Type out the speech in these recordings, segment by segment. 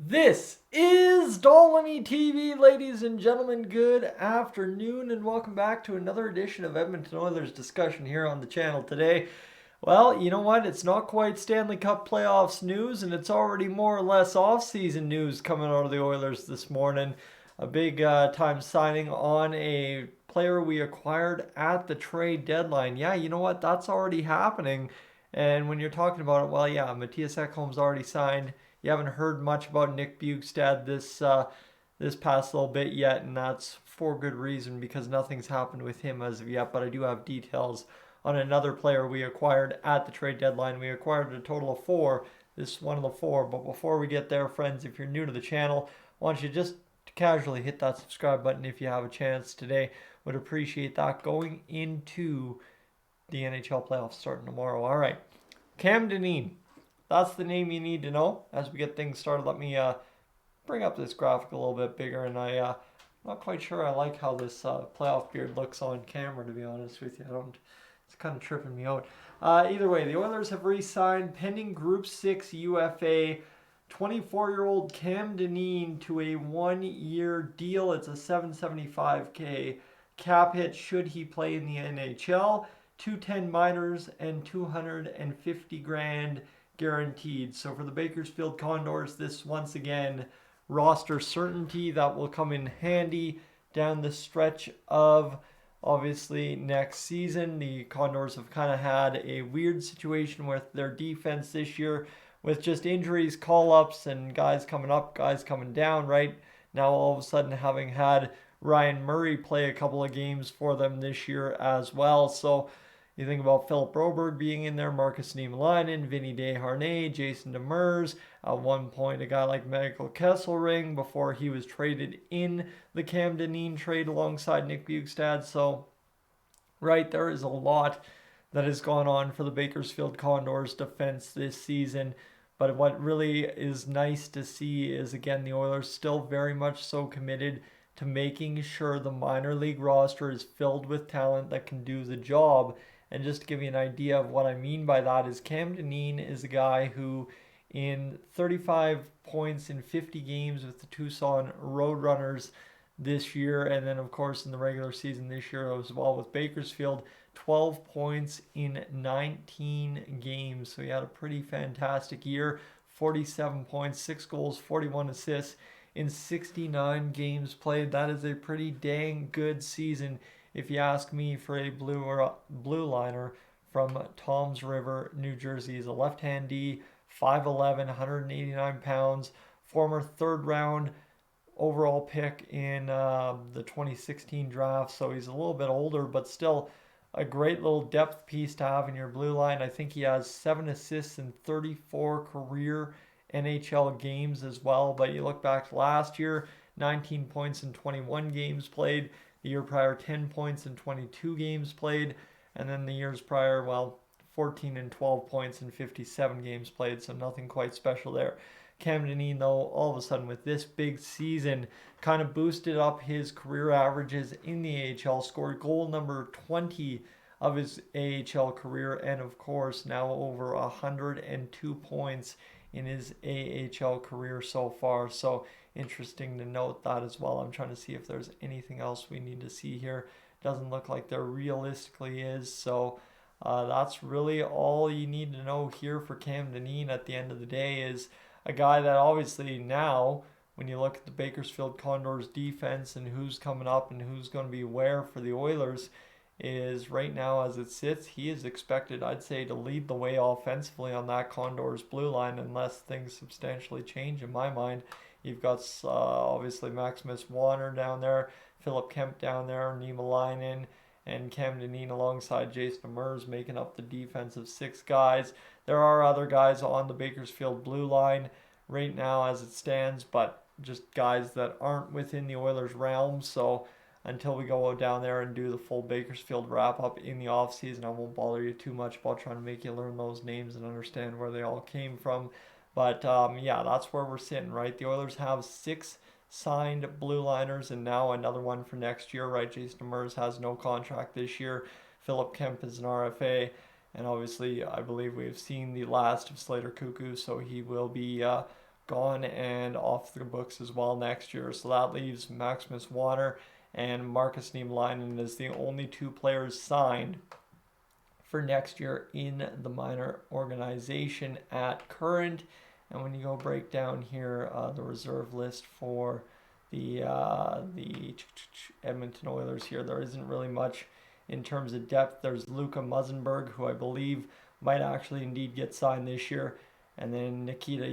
This is Dolynny TV, ladies and gentlemen. Good afternoon, and welcome back to another edition of Edmonton Oilers discussion here on the channel today. Well, you know what? It's not quite Stanley Cup playoffs news, and it's already more or less off-season news coming out of the Oilers this morning. A big time signing on a player we acquired at the trade deadline. Yeah, you know what? That's already happening. And when you're talking about it, well, yeah, Matthias Ekholm's already signed. You haven't heard much about Nick Bjugstad this past little bit yet, and that's for good reason because nothing's happened with him as of yet. But I do have details on another player we acquired at the trade deadline. We acquired a total of four. This is one of the four. But before we get there, friends, if you're new to the channel, I want you just to casually hit that subscribe button if you have a chance today. Would appreciate that going into the NHL playoffs starting tomorrow. All right, Cam Dineen. That's the name you need to know as we get things started. Let me bring up this graphic a little bit bigger, and I'm not quite sure I like how this playoff beard looks on camera, to be honest with you. It's kind of tripping me out. Either way, the Oilers have re-signed pending Group 6 UFA 24-year-old Cam Dineen to a one-year deal. It's a $775K cap hit should he play in the NHL. 210 minors and 250 grand guaranteed. So for the Bakersfield Condors, this once again roster certainty that will come in handy down the stretch of obviously next season. The Condors have kind of had a weird situation with their defense this year with just injuries, call-ups, and guys coming up, guys coming down, right? Now all of a sudden having had Ryan Murray play a couple of games for them this year as well. So you think about Philip Broberg being in there, Marcus Niemelainen, Vinny Desharnais, Jason Demers. At one point, a guy like Michael Kesselring before he was traded in the Camden Nino trade alongside Nick Bjugstad. So, right, there is a lot that has gone on for the Bakersfield Condors defense this season. But what really is nice to see is, again, the Oilers still very much so committed to making sure the minor league roster is filled with talent that can do the job. And just to give you an idea of what I mean by that is Cam Dineen is a guy who in 35 points in 50 games with the Tucson Roadrunners this year, and then of course in the regular season this year as well with Bakersfield, 12 points in 19 games. So he had a pretty fantastic year, 47 points, 6 goals, 41 assists in 69 games played. That is a pretty dang good season if you ask me, for a blue liner from Toms River, New Jersey. He's a left-hand D, 5'11", 189 pounds, former third-round overall pick in the 2016 draft. So he's a little bit older, but still a great little depth piece to have in your blue line. I think he has 7 assists in 34 career NHL games as well. But you look back to last year, 19 points in 21 games played. The year prior, 10 points in 22 games played. And then the years prior, well, 14 and 12 points in 57 games played. So nothing quite special there. Cam Dineen, though, all of a sudden with this big season, kind of boosted up his career averages in the AHL, scored goal number 20 of his AHL career, and of course now over 102 points in his AHL career so far. So interesting to note that as well. I'm trying to see if there's anything else we need to see here. Doesn't look like there realistically is. So that's really all you need to know here for Cam Dineen at the end of the day. Is a guy that obviously now, when you look at the Bakersfield Condors defense and who's coming up and who's going to be where for the Oilers, is right now as it sits, he is expected, I'd say, to lead the way offensively on that Condors blue line unless things substantially change in my mind. You've got obviously Maximus Warner down there, Philip Kemp down there, Niemelainen, and Cam Dineen alongside Jason Demers making up the defensive 6 guys. There are other guys on the Bakersfield blue line right now as it stands, but just guys that aren't within the Oilers' realm. So until we go down there and do the full Bakersfield wrap-up in the offseason, I won't bother you too much about trying to make you learn those names and understand where they all came from. But yeah, that's where we're sitting, right? The Oilers have 6 signed blue liners and now another one for next year, right? Jason Demers has no contract this year. Philip Kemp is an RFA. And obviously, I believe we've seen the last of Slater Cuckoo, so he will be gone and off the books as well next year. So that leaves Maximus Warner and Marcus Niemelainen as the only two players signed for next year in the minor organization at current. And when you go break down here the reserve list for the Edmonton Oilers here, there isn't really much in terms of depth. There's Luka Musenberg, who I believe might actually indeed get signed this year, and then Nikita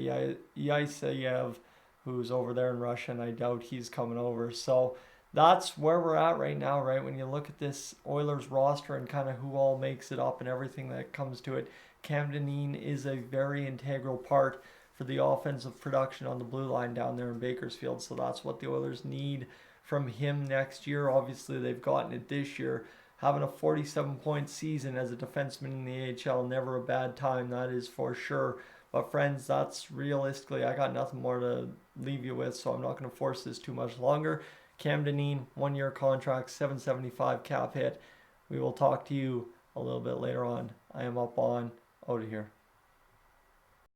Yaisayev, who's over there in Russia, and I doubt he's coming over. So that's where we're at right now, right? When you look at this Oilers roster and kind of who all makes it up and everything that comes to it, Cam Dineen is a very integral part for the offensive production on the blue line down there in Bakersfield. So that's what the Oilers need from him next year. Obviously, they've gotten it this year. Having a 47-point season as a defenseman in the AHL, never a bad time, that is for sure. But friends, that's realistically, I got nothing more to leave you with, so I'm not going to force this too much longer. Cam Dineen, 1-year contract, $775 cap hit. We will talk to you a little bit later on. I am up on out of here.